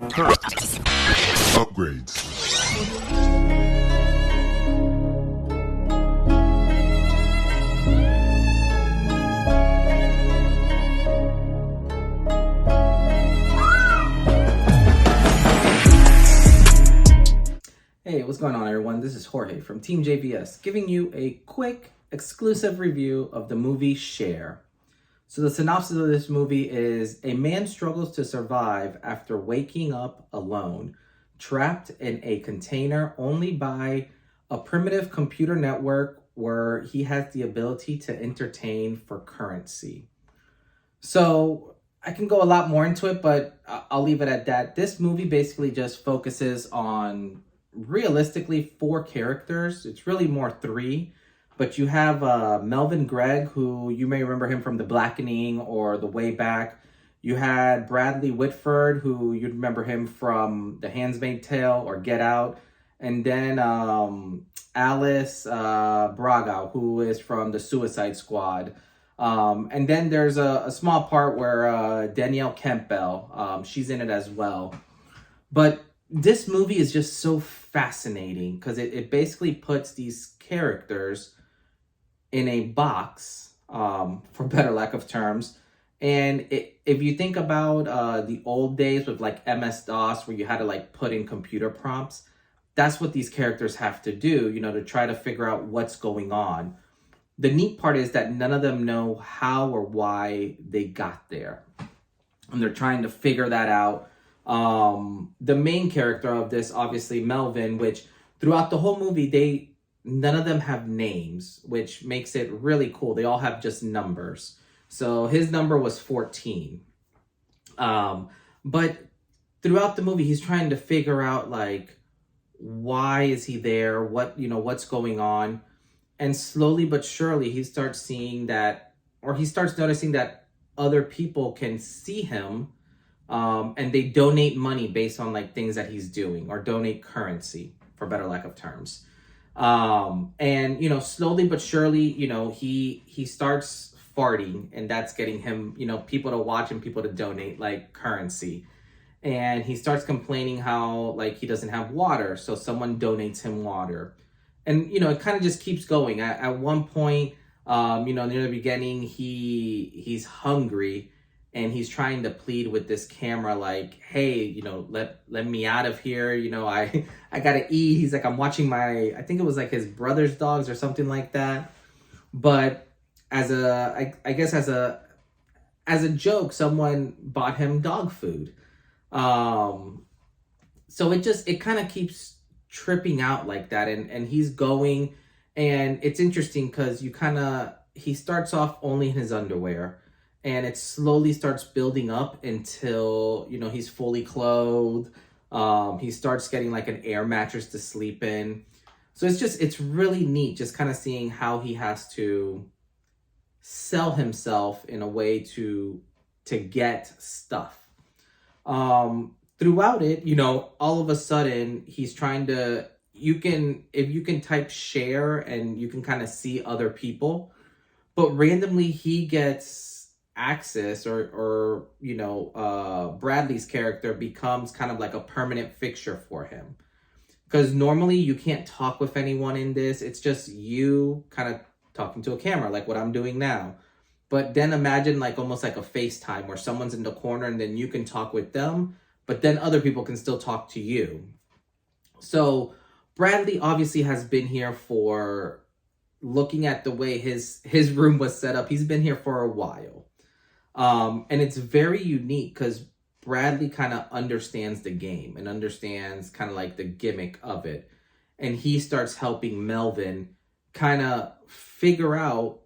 Upgrades. Hey, what's going on, everyone? This is Jorge from Team JVS, giving you a quick, exclusive review of the movie Cher. So the synopsis of this movie is: a man struggles to survive after waking up alone, trapped in a container only by a primitive computer network where he has the ability to entertain for currency. So I can go a lot more into it, but I'll leave it at that. This movie basically just focuses on realistically 4 characters. It's really more 3, but you have Melvin Gregg, who you may remember him from The Blackening or The Way Back. You had Bradley Whitford, who you'd remember him from The Handmaid's Tale or Get Out. And then Alice Braga, who is from The Suicide Squad. And then there's a small part where Danielle Campbell, she's in it as well. But this movie is just so fascinating because it basically puts these characters in a box, for better lack of terms. And if you think about the old days with like MS-DOS, where you had to like put in computer prompts, that's what these characters have to do, to try to figure out what's going on. The neat part is that none of them know how or why they got there. And they're trying to figure that out. The main character of this, obviously Melvin, which throughout the whole movie, none of them have names, which makes it really cool. They all have just numbers. So his number was 14. But throughout the movie, he's trying to figure out like, why is he there? What's going on? And slowly but surely, he starts seeing that, or he starts noticing that other people can see him. And they donate money based on like things that he's doing, or donate currency, for better lack of terms. And slowly but surely, he starts farting, and that's getting him, people to watch and people to donate like currency. And he starts complaining how like he doesn't have water, so someone donates him water. And it kind of just keeps going. At one point, near the beginning, he's hungry. And he's trying to plead with this camera, like, hey, let me out of here. I gotta eat. He's like, I'm watching I think it was like his brother's dogs or something like that. But I guess as a joke, someone bought him dog food. So it kind of keeps tripping out like that. And he's going, and it's interesting because he starts off only in his underwear. And it slowly starts building up until, he's fully clothed. He starts getting like an air mattress to sleep in. So it's really neat just kind of seeing how he has to sell himself in a way to get stuff. Throughout it, all of a sudden he's trying to, if you can type Cher and you can kind of see other people, but randomly he gets access, or Bradley's character becomes kind of like a permanent fixture for him, because normally you can't talk with anyone in this. It's just you kind of talking to a camera, like what I'm doing now. But then imagine like almost like a FaceTime where someone's in the corner and then you can talk with them, but then other people can still talk to you. So Bradley obviously has been here for, looking at the way his room was set up, he's been here for a while. And it's very unique because Bradley kind of understands the game and understands kind of like the gimmick of it. And he starts helping Melvin kind of figure out,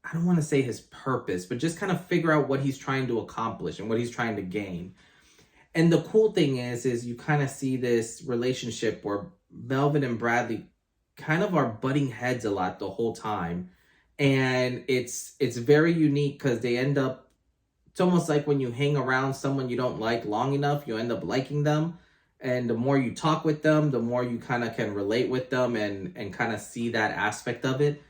I don't want to say his purpose, but just kind of figure out what he's trying to accomplish and what he's trying to gain. And the cool thing is you kind of see this relationship where Melvin and Bradley kind of are butting heads a lot the whole time. And it's very unique because they end up, it's almost like when you hang around someone you don't like long enough, you end up liking them. And the more you talk with them, the more you kind of can relate with them and kind of see that aspect of it.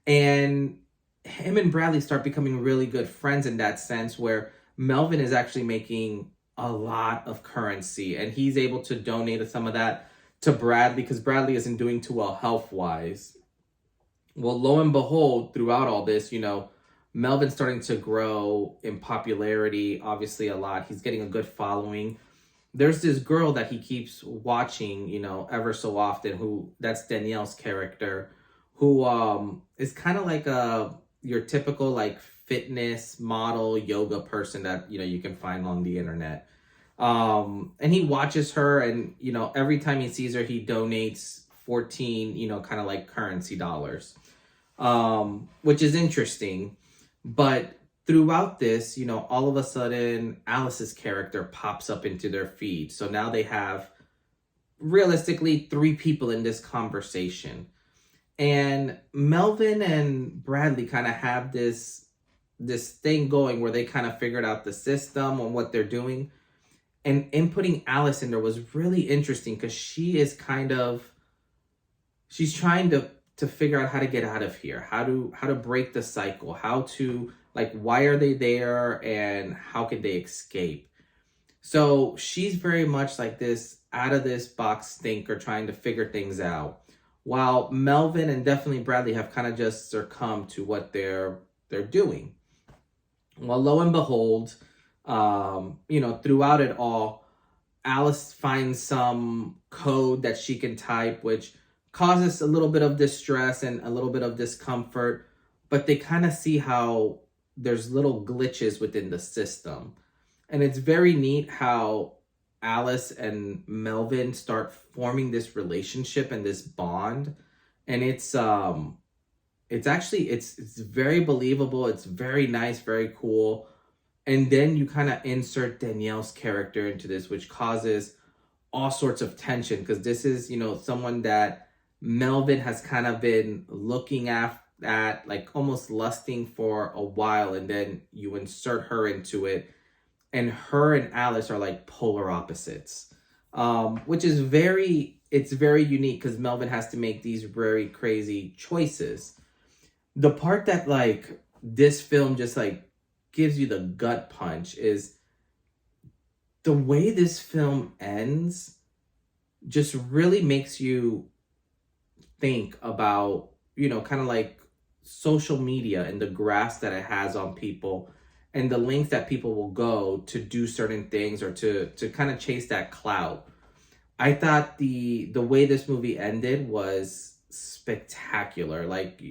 And him and Bradley start becoming really good friends in that sense, where Melvin is actually making a lot of currency, and he's able to donate some of that to Bradley because Bradley isn't doing too well health wise. Well, lo and behold, throughout all this, Melvin's starting to grow in popularity, obviously a lot. He's getting a good following. There's this girl that he keeps watching, ever so often, who that's Danielle's character, who is kind of like your typical like fitness model yoga person that you can find on the internet. And he watches her, and every time he sees her, he donates 14, kind of like currency dollars, which is interesting. But throughout this, all of a sudden, Alice's character pops up into their feed. So now they have realistically 3 people in this conversation. And Melvin and Bradley kind of have this thing going where they kind of figured out the system and what they're doing. And inputting Alice in there was really interesting because she's trying to figure out how to get out of here, how to break the cycle, how to, like, why are they there and how could they escape. So she's very much like this out of this box thinker trying to figure things out, while Melvin and definitely Bradley have kind of just succumbed to what they're doing. Well, lo and behold, throughout it all, Alice finds some code that she can type, which causes a little bit of distress and a little bit of discomfort, but they kind of see how there's little glitches within the system. And it's very neat how Alice and Melvin start forming this relationship and this bond. And it's very believable. It's very nice, very cool. And then you kind of insert Danielle's character into this, which causes all sorts of tension because this is, someone that Melvin has kind of been looking at, like almost lusting for a while. And then you insert her into it. And her and Alice are like polar opposites, which is very unique because Melvin has to make these very crazy choices. The part that like this film just like gives you the gut punch is the way this film ends just really makes you think about, kind of like social media and the grasp that it has on people and the lengths that people will go to do certain things or to kind of chase that clout. I thought the way this movie ended was spectacular. Like,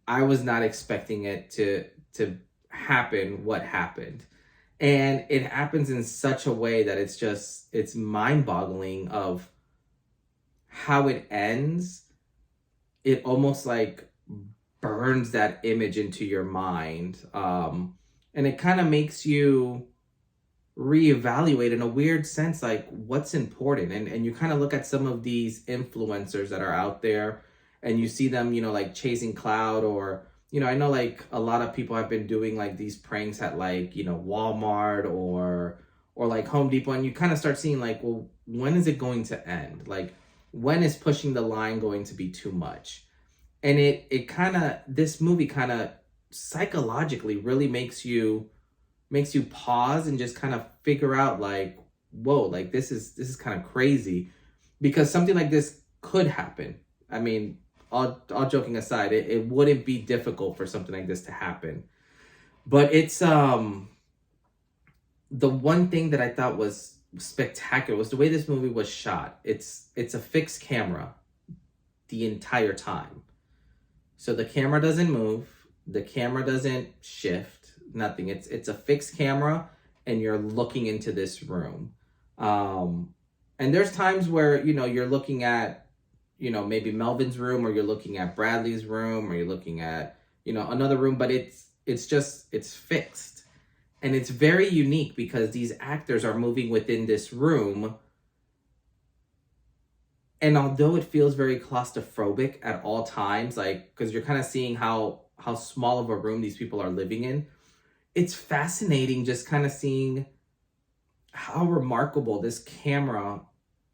I was not expecting it to happen what happened. And it happens in such a way that it's mind-boggling of how it ends. It almost like burns that image into your mind. And it kind of makes you reevaluate in a weird sense, like what's important. And you kind of look at some of these influencers that are out there and you see them, like chasing cloud or, I know like a lot of people have been doing like these pranks at like, Walmart or like Home Depot. And you kind of start seeing like, well, when is it going to end? Like, when is pushing the line going to be too much? And this movie kind of psychologically really makes you pause and just kind of figure out like, whoa, like this is kind of crazy because something like this could happen. I mean, all joking aside, it wouldn't be difficult for something like this to happen. But it's the one thing that I thought was spectacular was the way this movie was shot. It's a fixed camera the entire time. So the camera doesn't move, the camera doesn't shift, nothing. It's a fixed camera and you're looking into this room. And there's times where, you're looking at, maybe Melvin's room or you're looking at Bradley's room or you're looking at, another room, but it's fixed. And it's very unique because these actors are moving within this room. And although it feels very claustrophobic at all times, like, because you're kind of seeing how small of a room these people are living in, it's fascinating just kind of seeing how remarkable this camera,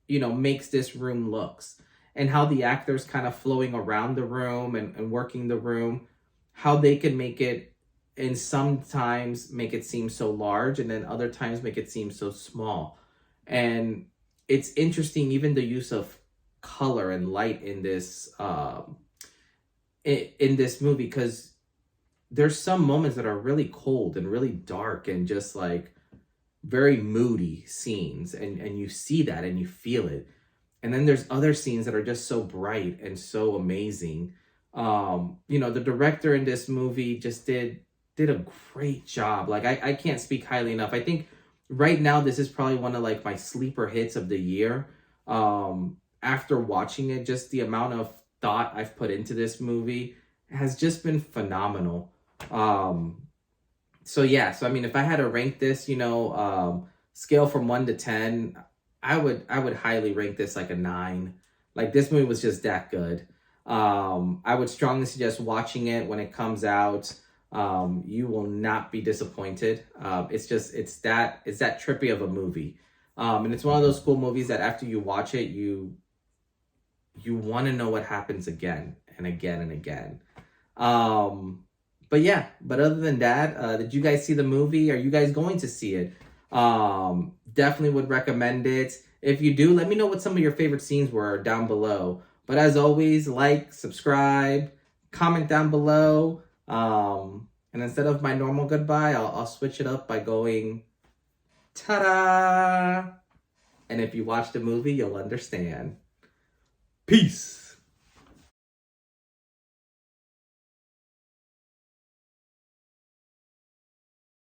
makes this room looks. And how the actors kind of flowing around the room and working the room, how they can make it and sometimes make it seem so large, and then other times make it seem so small. And it's interesting, even the use of color and light in this in this movie, because there's some moments that are really cold and really dark and just like very moody scenes, and you see that and you feel it. And then there's other scenes that are just so bright and so amazing. The director in this movie just did a great job. Like I can't speak highly enough. I think right now this is probably one of like my sleeper hits of the year. After watching it, just the amount of thought I've put into this movie has just been phenomenal. So yeah, so I mean, if I had to rank this, scale from 1 to 10, I would highly rank this like a 9. Like this movie was just that good. I would strongly suggest watching it when it comes out. You will not be disappointed. It's that trippy of a movie. And it's one of those cool movies that after you watch it, you want to know what happens again and again and again. But other than that, did you guys see the movie? Are you guys going to see it? Definitely would recommend it. If you do, let me know what some of your favorite scenes were down below. But as always, like, subscribe, comment down below. And instead of my normal goodbye, I'll switch it up by going, ta-da! And if you watch the movie, you'll understand. Peace!